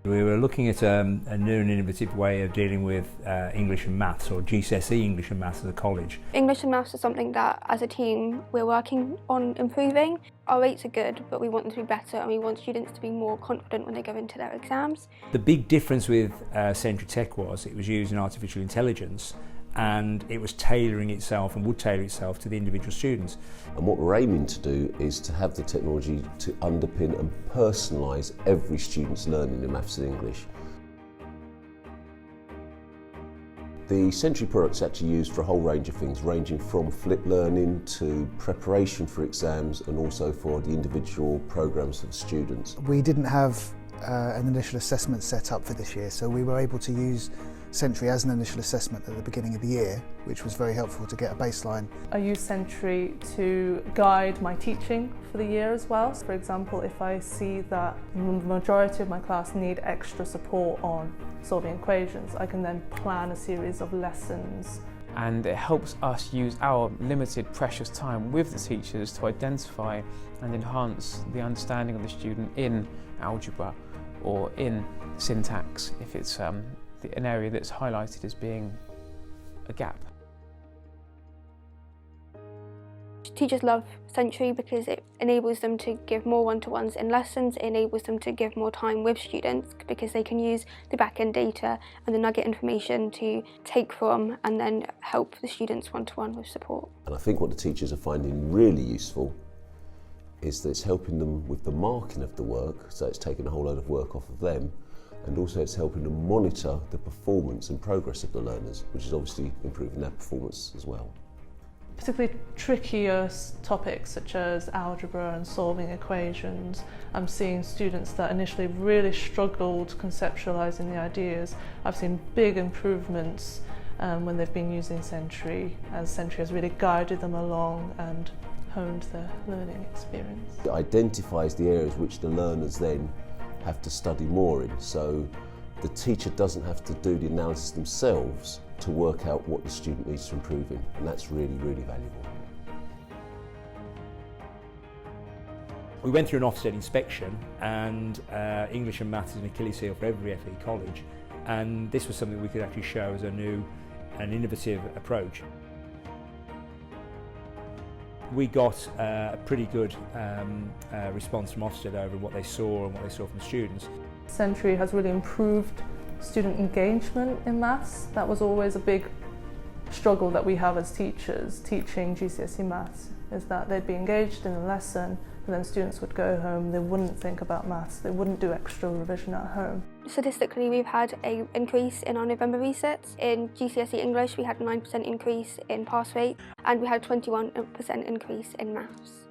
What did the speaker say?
We were looking at a new and innovative way of dealing with English and Maths, or GCSE English and Maths as a college. English and Maths is something that, as a team, we're working on improving. Our rates are good, but we want them to be better, and we want students to be more confident when they go into their exams. The big difference with Century Tech was it was using artificial intelligence, and it was tailoring itself and would tailor itself to the individual students. And what we're aiming to do is to have the technology to underpin and personalise every student's learning in maths and English. The Century product's actually used for a whole range of things, ranging from flipped learning to preparation for exams and also for the individual programmes for the students. We didn't have an initial assessment set up for this year, so we were able to use Century as an initial assessment at the beginning of the year, which was very helpful to get a baseline. I use Century to guide my teaching for the year as well. So for example, if I see that the majority of my class need extra support on solving equations, I can then plan a series of lessons. And it helps us use our limited, precious time with the teachers to identify and enhance the understanding of the student in algebra or in syntax, if it's an area that's highlighted as being a gap. Teachers love Century because it enables them to give more one-to-ones in lessons. It enables them to give more time with students because they can use the back-end data and the nugget information to take from and then help the students one-to-one with support. And I think what the teachers are finding really useful is that it's helping them with the marking of the work, so it's taking a whole load of work off of them, and also it's helping them monitor the performance and progress of the learners, which is obviously improving their performance as well. Particularly trickier topics such as algebra and solving equations, I'm seeing students that initially really struggled conceptualising the ideas. I've seen big improvements when they've been using Century, as Century has really guided them along and honed their learning experience. It identifies the areas which the learners then have to study more in, so the teacher doesn't have to do the analysis themselves to work out what the student needs to improve in, and that's really, really valuable. We went through an Ofsted inspection, and English and Maths is an Achilles heel for every FE college, and this was something we could actually show as a new and innovative approach. We got a pretty good response from Ofsted over what they saw and what they saw from students. Century has really improved student engagement in maths. That was always a big struggle that we have as teachers teaching GCSE maths, is that they'd be engaged in a lesson and then students would go home, they wouldn't think about maths, they wouldn't do extra revision at home. Statistically, we've had an increase in our November resets. In GCSE English, we had a 9% increase in pass rate, and we had a 21% increase in maths.